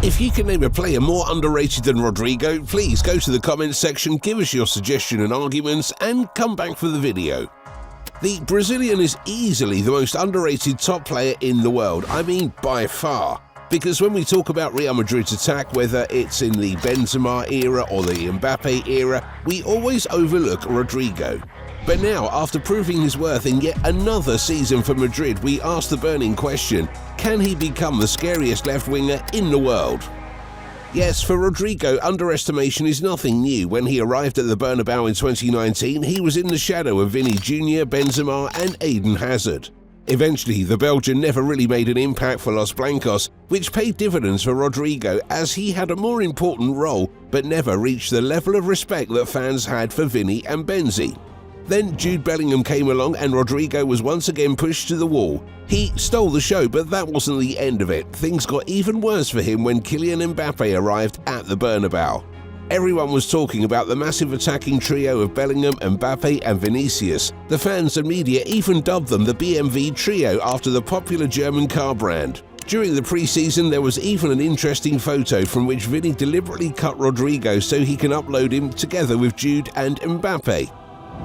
If you can name a player more underrated than Rodrygo, please go to the comments section, give us your suggestion and arguments, and come back for the video. The Brazilian is easily the most underrated top player in the world, I mean by far. Because when we talk about Real Madrid's attack, whether it's in the Benzema era or the Mbappé era, we always overlook Rodrygo. But now, after proving his worth in yet another season for Madrid, we ask the burning question, can he become the scariest left winger in the world? Yes, for Rodrygo, underestimation is nothing new. When he arrived at the Bernabeu in 2019, he was in the shadow of Vini Jr, Benzema and Eden Hazard. Eventually, the Belgian never really made an impact for Los Blancos, which paid dividends for Rodrygo as he had a more important role but never reached the level of respect that fans had for Vini and Benzi. Then Jude Bellingham came along and Rodrygo was once again pushed to the wall. He stole the show, but that wasn't the end of it. Things got even worse for him when Kylian Mbappé arrived at the Bernabeu. Everyone was talking about the massive attacking trio of Bellingham, Mbappé and Vinicius. The fans and media even dubbed them the BMW trio after the popular German car brand. During the pre-season, there was even an interesting photo from which Vini deliberately cut Rodrygo so he can upload him together with Jude and Mbappé.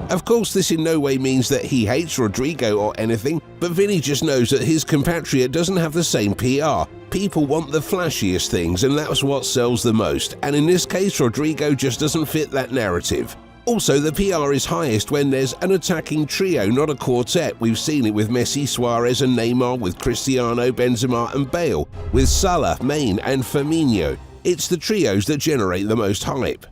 Of course, this in no way means that he hates Rodrygo or anything, but Vini just knows that his compatriot doesn't have the same PR. People want the flashiest things, and that's what sells the most, and in this case, Rodrygo just doesn't fit that narrative. Also, the PR is highest when there's an attacking trio, not a quartet. We've seen it with Messi, Suarez and Neymar, with Cristiano, Benzema and Bale, with Salah, Mane and Firmino. It's the trios that generate the most hype.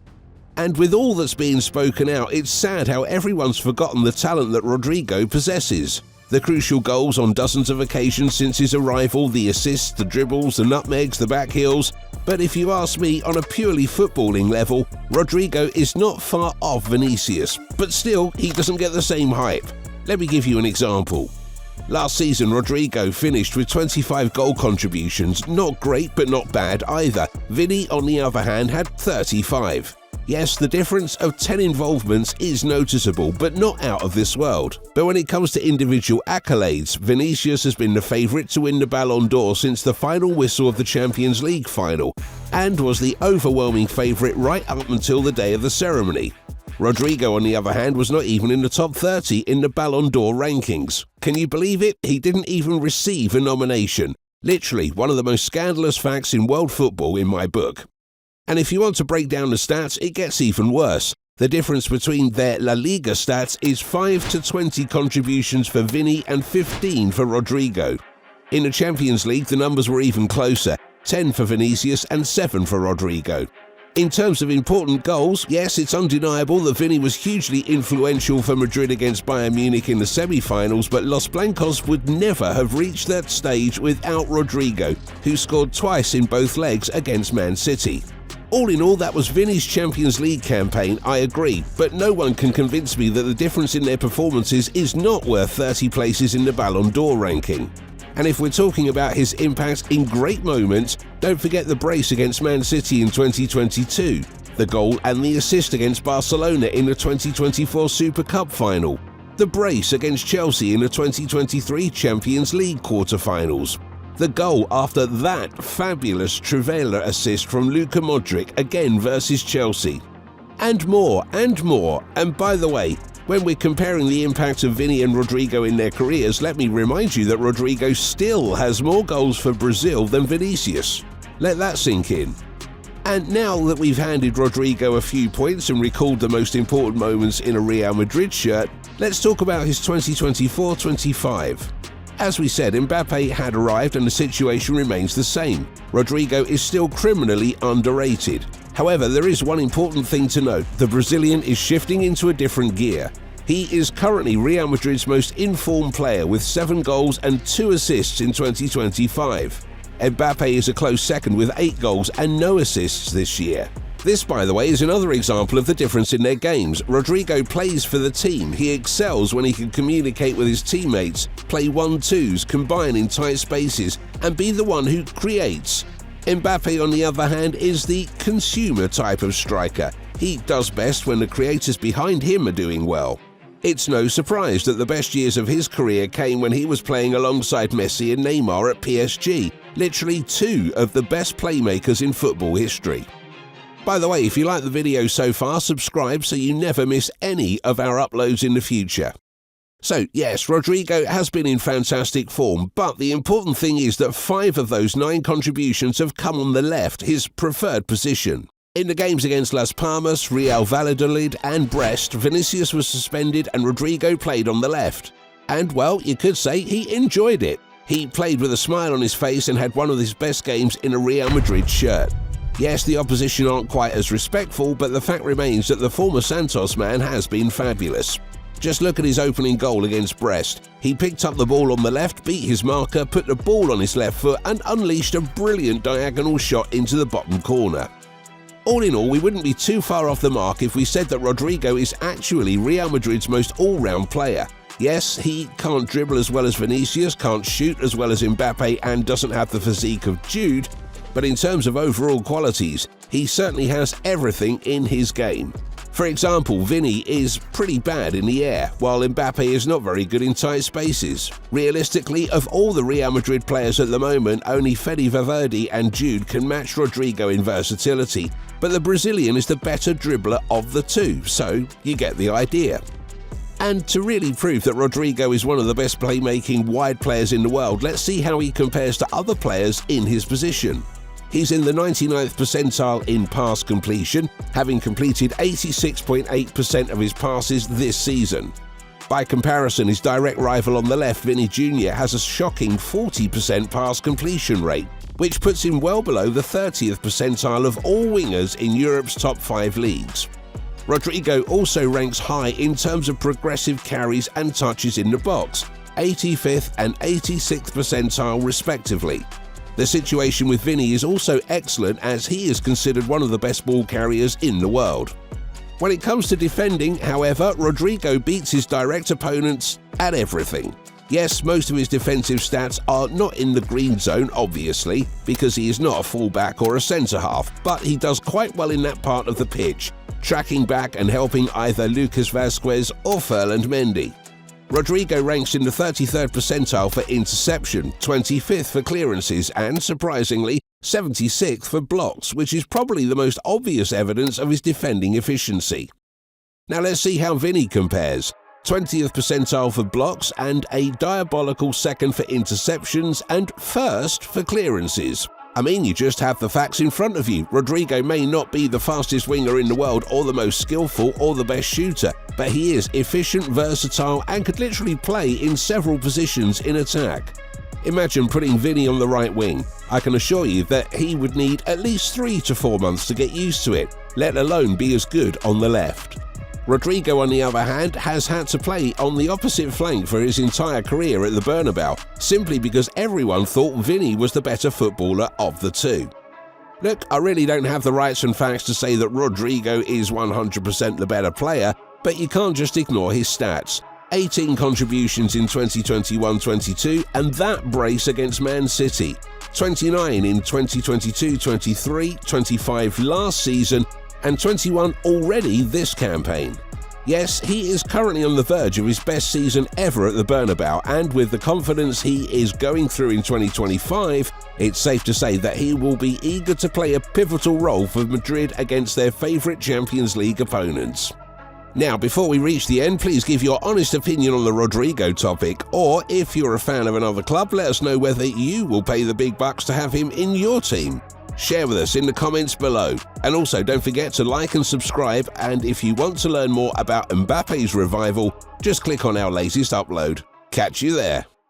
And with all that's being spoken out, it's sad how everyone's forgotten the talent that Rodrygo possesses. The crucial goals on dozens of occasions since his arrival, the assists, the dribbles, the nutmegs, the back heels. But if you ask me, on a purely footballing level, Rodrygo is not far off Vinicius, but still, he doesn't get the same hype. Let me give you an example. Last season, Rodrygo finished with 25 goal contributions, not great but not bad either. Vini, on the other hand, had 35. Yes, the difference of 10 involvements is noticeable, but not out of this world. But when it comes to individual accolades, Vinicius has been the favourite to win the Ballon d'Or since the final whistle of the Champions League final, and was the overwhelming favourite right up until the day of the ceremony. Rodrygo, on the other hand, was not even in the top 30 in the Ballon d'Or rankings. Can you believe it? He didn't even receive a nomination. Literally, one of the most scandalous facts in world football in my book. And if you want to break down the stats, it gets even worse. The difference between their La Liga stats is 5 to 20 contributions for Vini and 15 for Rodrygo. In the Champions League, the numbers were even closer, 10 for Vinicius and 7 for Rodrygo. In terms of important goals, yes, it's undeniable that Vini was hugely influential for Madrid against Bayern Munich in the semi-finals, but Los Blancos would never have reached that stage without Rodrygo, who scored twice in both legs against Man City. All in all, that was Vini's Champions League campaign, I agree, but no one can convince me that the difference in their performances is not worth 30 places in the Ballon d'Or ranking. And if we're talking about his impact in great moments, don't forget the brace against Man City in 2022, the goal and the assist against Barcelona in the 2024 Super Cup final, the brace against Chelsea in the 2023 Champions League quarter-finals, the goal after that fabulous Trivela assist from Luka Modric again versus Chelsea. And more, and more. And by the way, when we're comparing the impact of Vini and Rodrygo in their careers, let me remind you that Rodrygo still has more goals for Brazil than Vinicius. Let that sink in. And now that we've handed Rodrygo a few points and recalled the most important moments in a Real Madrid shirt, let's talk about his 2024-25. As we said, Mbappé had arrived and the situation remains the same. Rodrygo is still criminally underrated. However, there is one important thing to note. The Brazilian is shifting into a different gear. He is currently Real Madrid's most informed player with 7 goals and 2 assists in 2025. Mbappé is a close second with 8 goals and no assists this year. This, by the way, is another example of the difference in their games. Rodrygo plays for the team. He excels when he can communicate with his teammates, play 1-2s, combine in tight spaces, and be the one who creates. Mbappé, on the other hand, is the consumer type of striker. He does best when the creators behind him are doing well. It's no surprise that the best years of his career came when he was playing alongside Messi and Neymar at PSG, literally two of the best playmakers in football history. By the way, if you like the video so far, subscribe so you never miss any of our uploads in the future. So yes, Rodrygo has been in fantastic form, but the important thing is that 5 of those 9 contributions have come on the left, his preferred position. In the games against Las Palmas, Real Madrid and Brest, Vinicius was suspended and Rodrygo played on the left. And well, you could say he enjoyed it. He played with a smile on his face and had one of his best games in a Real Madrid shirt. Yes, the opposition aren't quite as respectful, but the fact remains that the former Santos man has been fabulous. Just look at his opening goal against Brest. He picked up the ball on the left, beat his marker, put the ball on his left foot and unleashed a brilliant diagonal shot into the bottom corner. All in all, we wouldn't be too far off the mark if we said that Rodrygo is actually Real Madrid's most all-round player. Yes, he can't dribble as well as Vinicius, can't shoot as well as Mbappé and doesn't have the physique of Jude, but in terms of overall qualities, he certainly has everything in his game. For example, Vini is pretty bad in the air, while Mbappé is not very good in tight spaces. Realistically, of all the Real Madrid players at the moment, only Valverde and Jude can match Rodrygo in versatility, but the Brazilian is the better dribbler of the two, so you get the idea. And to really prove that Rodrygo is one of the best playmaking wide players in the world, let's see how he compares to other players in his position. He's in the 99th percentile in pass completion, having completed 86.8% of his passes this season. By comparison, his direct rival on the left, Vini Jr, has a shocking 40% pass completion rate, which puts him well below the 30th percentile of all wingers in Europe's top 5 leagues. Rodrygo also ranks high in terms of progressive carries and touches in the box, 85th and 86th percentile respectively. The situation with Vini is also excellent as he is considered one of the best ball carriers in the world. When it comes to defending, however, Rodrygo beats his direct opponents at everything. Yes, most of his defensive stats are not in the green zone, obviously, because he is not a fullback or a centre-half, but he does quite well in that part of the pitch, tracking back and helping either Lucas Vázquez or Ferland Mendy. Rodrygo ranks in the 33rd percentile for interception, 25th for clearances and, surprisingly, 76th for blocks, which is probably the most obvious evidence of his defending efficiency. Now let's see how Vini compares. 20th percentile for blocks and a diabolical 2nd for interceptions and 1st for clearances. I mean, you just have the facts in front of you. Rodrygo may not be the fastest winger in the world or the most skillful or the best shooter, but he is efficient, versatile and could literally play in several positions in attack. Imagine putting Vini on the right wing. I can assure you that he would need at least 3 to 4 months to get used to it, let alone be as good on the left. Rodrygo, on the other hand, has had to play on the opposite flank for his entire career at the Bernabeu, simply because everyone thought Vini was the better footballer of the two. Look, I really don't have the rights and facts to say that Rodrygo is 100% the better player, but you can't just ignore his stats. 18 contributions in 2021-22 and that brace against Man City. 29 in 2022-23, 25 last season, and 21 already this campaign. Yes, he is currently on the verge of his best season ever at the Bernabeu, and with the confidence he is going through in 2025, it's safe to say that he will be eager to play a pivotal role for Madrid against their favourite Champions League opponents. Now, before we reach the end, please give your honest opinion on the Rodrygo topic, or if you're a fan of another club, let us know whether you will pay the big bucks to have him in your team. Share with us in the comments below. And also don't forget to like and subscribe, and if you want to learn more about Mbappe's revival, just click on our latest upload. Catch you there.